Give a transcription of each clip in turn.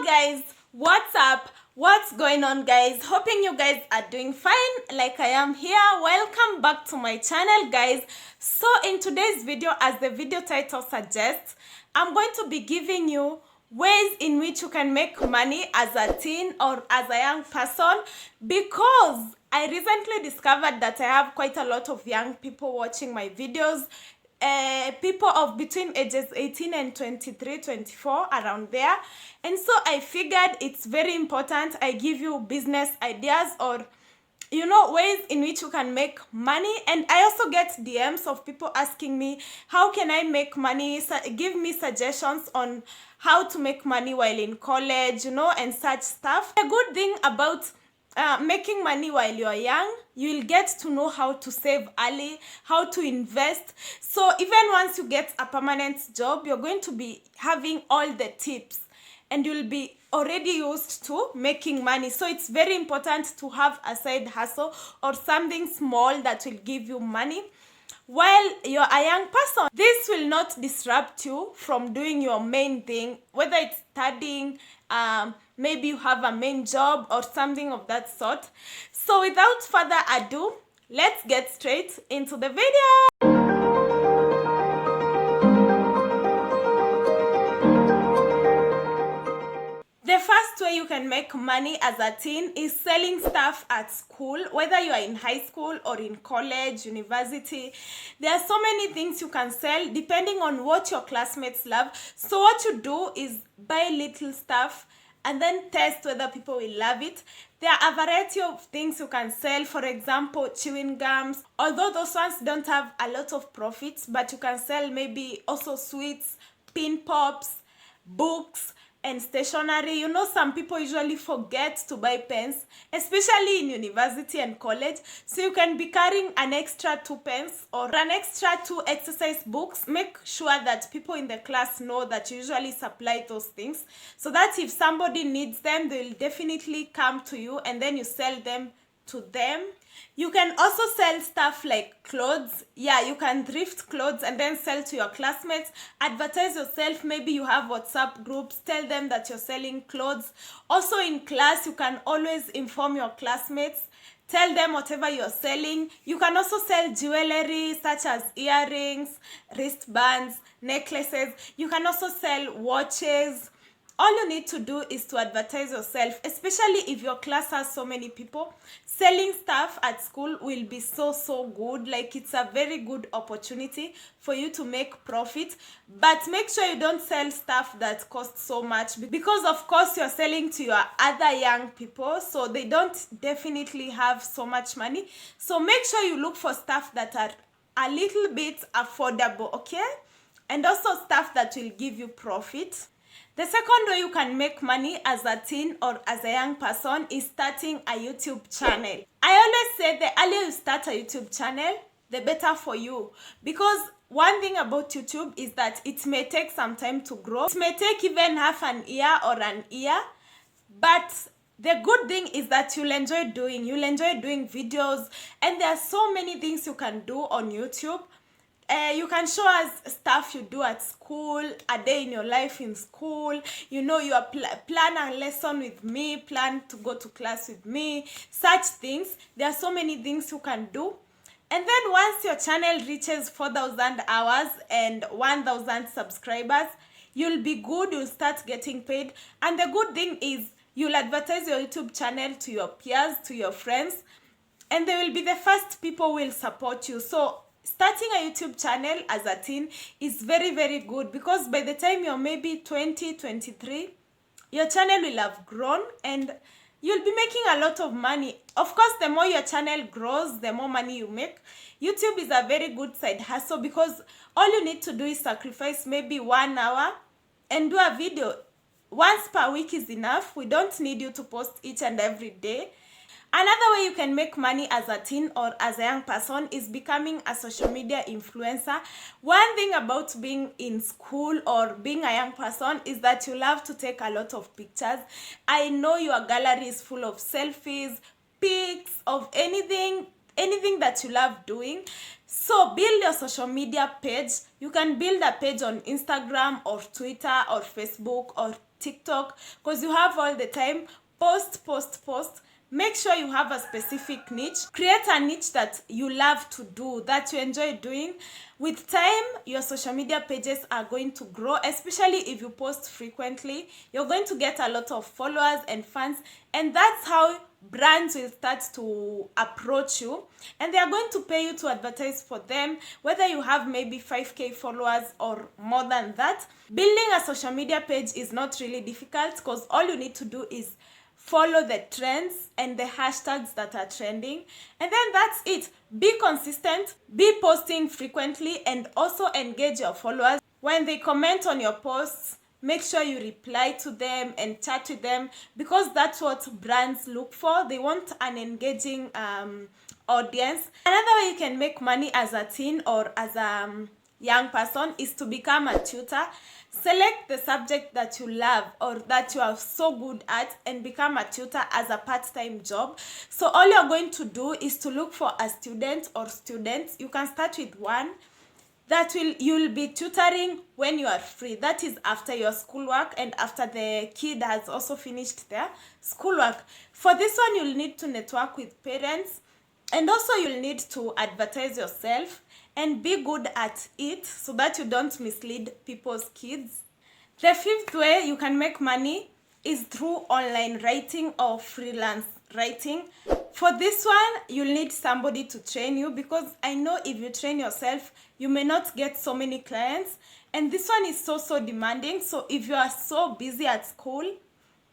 Hello guys, what's up? What's going on, guys? Hoping you guys are doing fine like I am here. Welcome back to my channel, guys. So in today's video, as the video title suggests, I'm going to be giving you ways in which you can make money as a teen or as a young person, because I recently discovered that I have quite a lot of young people watching my videos. People of between ages 18 and 23, 24, around there. And so I figured it's very important I give you business ideas or ways in which you can make money. And I also get DMs of people asking me, how can I make money? Give me suggestions on how to make money while in college, and such stuff. A good thing about making money while you're young, you'll get to know how to save early, how to invest. So even once you get a permanent job, you're going to be having all the tips and you'll be already used to making money. So it's very important to have a side hustle or something small that will give you money while you're a young person. This will not disrupt you from doing your main thing, whether it's studying, maybe you have a main job or something of that sort. So without further ado, let's get straight into the video. The first way you can make money as a teen is selling stuff at school, whether you are in high school or in college, university. There are so many things you can sell depending on what your classmates love. So what you do is buy little stuff and then test whether people will love it. There are a variety of things you can sell. For example, chewing gums. Although those ones don't have a lot of profits, but you can sell maybe also sweets, pin pops, books, and stationery. Some people usually forget to buy pens, especially in university and college. So you can be carrying an extra 2 pens or an extra 2 exercise books. Make sure that people in the class know that you usually supply those things, so that if somebody needs them, they will definitely come to you and then you sell them to them. You can also sell stuff like clothes. Yeah, you can thrift clothes and then sell to your classmates. Advertise yourself. Maybe you have WhatsApp groups. Tell them that you're selling clothes. Also in class, you can always inform your classmates. Tell them whatever you're selling. You can also sell jewelry such as earrings, wristbands, necklaces. You can also sell watches. All you need to do is to advertise yourself, especially if your class has so many people. Selling stuff at school will be so good. Like, it's a very good opportunity for you to make profit. But make sure you don't sell stuff that costs so much, because of course you're selling to your other young people, so they don't definitely have so much money. So make sure you look for stuff that are a little bit affordable, okay? And also stuff that will give you profit. The second way you can make money as a teen or as a young person is starting a YouTube channel. I always say the earlier you start a YouTube channel, the better for you. Because one thing about YouTube is that it may take some time to grow. It may take even half an year or an year. But the good thing is that you'll enjoy doing videos. And there are so many things you can do on YouTube. You can show us stuff you do at school, a day in your life in school. You plan a lesson with me, plan to go to class with me, such things. There are so many things you can do. And then once your channel reaches 4,000 hours and 1,000 subscribers, you'll be good, you'll start getting paid. And the good thing is you'll advertise your YouTube channel to your peers, to your friends, and they will be the first people who will support you. So starting a YouTube channel as a teen is very good, because by the time you're maybe 20, 23, your channel will have grown and you'll be making a lot of money. Of course, the more your channel grows, the more money you make. YouTube is a very good side hustle, because all you need to do is sacrifice maybe 1 hour and do a video. Once per week is enough. We don't need you to post each and every day. Another way you can make money as a teen or as a young person is becoming a social media influencer. One thing about being in school or being a young person is that you love to take a lot of pictures. I know your gallery is full of selfies, pics of anything that you love doing. So build your social media page. You can build a page on Instagram or Twitter or Facebook or TikTok, because you have all the time. Post. Make sure you have a specific niche. Create a niche that you love to do, that you enjoy doing. With time, your social media pages are going to grow, especially if you post frequently. You're going to get a lot of followers and fans, and that's how brands will start to approach you, and they are going to pay you to advertise for them, whether you have maybe 5k followers or more than that. Building a social media page is not really difficult, because all you need to do is follow the trends and the hashtags that are trending, and then that's it. Be consistent, be posting frequently, and also engage your followers. When they comment on your posts, make sure you reply to them and chat with them, because that's what brands look for. They want an engaging audience. Another way you can make money as a teen or as a young person is to become a tutor. Select the subject that you love or that you are so good at and become a tutor as a part-time job. So all you're going to do is to look for a student or students. You can start with one that you'll be tutoring when you are free. That is after your schoolwork and after the kid has also finished their schoolwork. For this one, you'll need to network with parents, and also you'll need to advertise yourself and be good at it so that you don't mislead people's kids. The fifth way you can make money is through online writing or freelance writing. For this one, you'll need somebody to train you, because I know if you train yourself, you may not get so many clients, and this one is so demanding. So if you are so busy at school,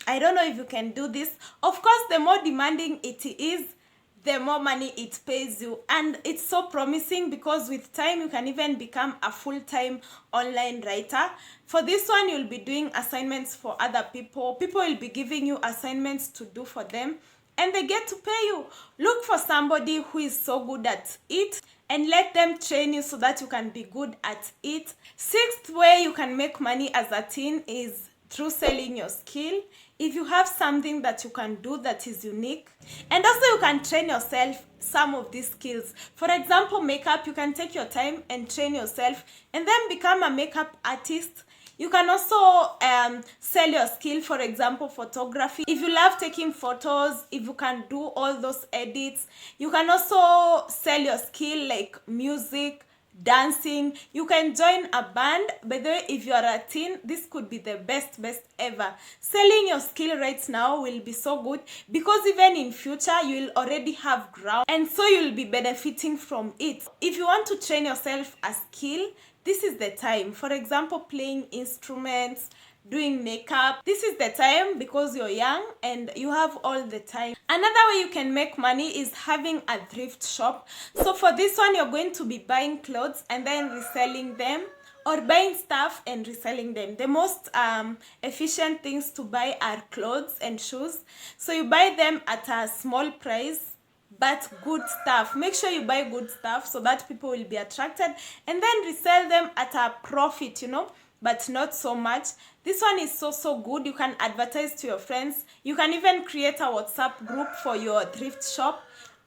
I don't know if you can do this. Of course, the more demanding it is, the more money it pays you, and it's so promising, because with time you can even become a full-time online writer. For this one, you'll be doing assignments for other people. People will be giving you assignments to do for them, and they get to pay you. Look for somebody who is so good at it and let them train you so that you can be good at it. Sixth way you can make money as a teen is through selling your skill. If you have something that you can do that is unique, and also you can train yourself some of these skills. For example, makeup, you can take your time and train yourself and then become a makeup artist. You can also sell your skill, for example, photography. If you love taking photos, if you can do all those edits, you can also sell your skill like music, dancing. You can join a band. By the way, if you are a teen, this could be the best ever. Selling your skill right now will be so good, because even in future you will already have ground, and so you'll be benefiting from it. If you want to train yourself a skill, this is the time. For example, playing instruments, doing makeup. This is the time, because you're young and you have all the time. Another way you can make money is having a thrift shop. So for this one, you're going to be buying clothes and then reselling them, or buying stuff and reselling them. The most efficient things to buy are clothes and shoes. So you buy them at a small price, but good stuff. Make sure you buy good stuff so that people will be attracted, and then resell them at a profit, but not so much. This one is so good. You can advertise to your friends. You can even create a WhatsApp group for your thrift shop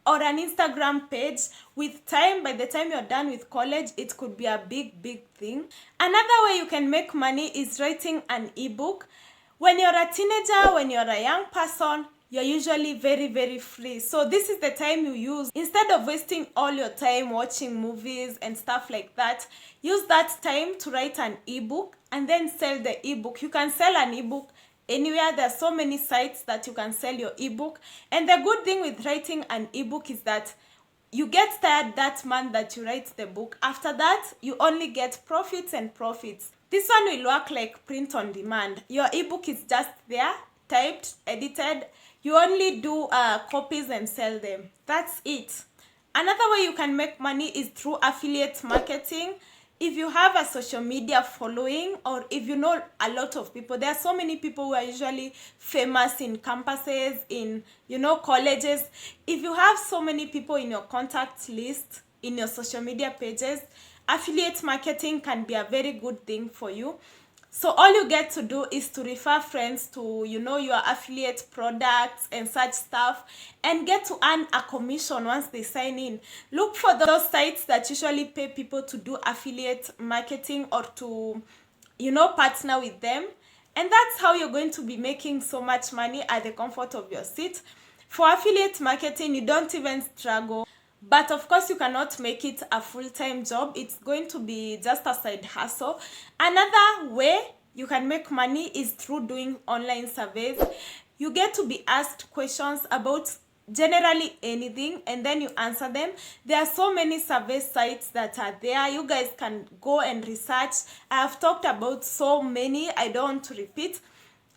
or an Instagram page. With time, by the time you're done with college, it could be a big thing. Another way you can make money is writing an ebook. When you're a teenager, when you're a young person, you're usually very free. So this is the time you use. Instead of wasting all your time watching movies and stuff like that, use that time to write an ebook and then sell the ebook. You can sell an ebook anywhere. There are so many sites that you can sell your ebook. And the good thing with writing an ebook is that you get tired that month that you write the book. After that, you only get profits and profits. This one will work like print on demand. Your ebook is just there, typed, edited. You only do copies and sell them. That's it. Another way you can make money is through affiliate marketing. If you have a social media following, or if you know a lot of people, there are so many people who are usually famous in campuses, in colleges. If you have so many people in your contact list, in your social media pages, affiliate marketing can be a very good thing for you. So all you get to do is to refer friends to, your affiliate products and such stuff, and get to earn a commission once they sign in. Look for those sites that usually pay people to do affiliate marketing, or to, partner with them. And that's how you're going to be making so much money at the comfort of your seat. For affiliate marketing, you don't even struggle. But of course, you cannot make it a full-time job. It's going to be just a side hustle. Another way you can make money is through doing online surveys. You get to be asked questions about generally anything, and then you answer them. There are so many survey sites that are there. You guys can go and research. I have talked about so many. I don't want to repeat.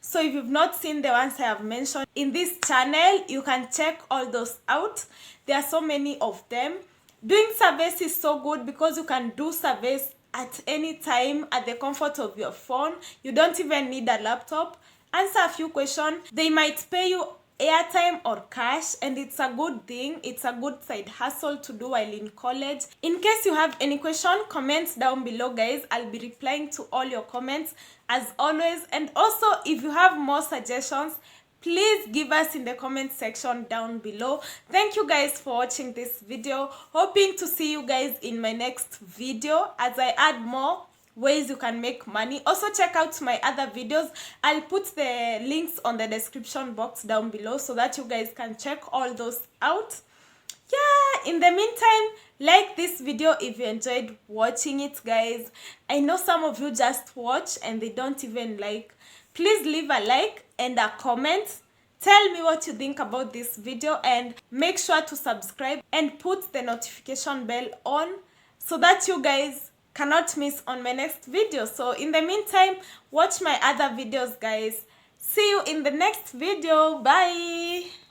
So if you've not seen the ones I have mentioned in this channel, you can check all those out. There are so many of them. Doing surveys is so good because you can do surveys at any time at the comfort of your phone. You don't even need a laptop. Answer a few questions. They might pay you airtime or cash, and it's a good thing. It's a good side hustle to do while in college. In case you have any question, comments down below, guys. I'll be replying to all your comments as always. And also, if you have more suggestions, please give us in the comment section down below. Thank you guys for watching this video. Hoping to see you guys in my next video as I add more ways you can make money. Also check out my other videos. I'll put the links on the description box down below so that you guys can check all those out. Yeah, in the meantime, like this video if you enjoyed watching it, guys. I know some of you just watch and they don't even like. Please leave a like and a comment. Tell me what you think about this video, and make sure to subscribe and put the notification bell on so that you guys cannot miss on my next video. So in the meantime, watch my other videos, guys. See you in the next video. Bye.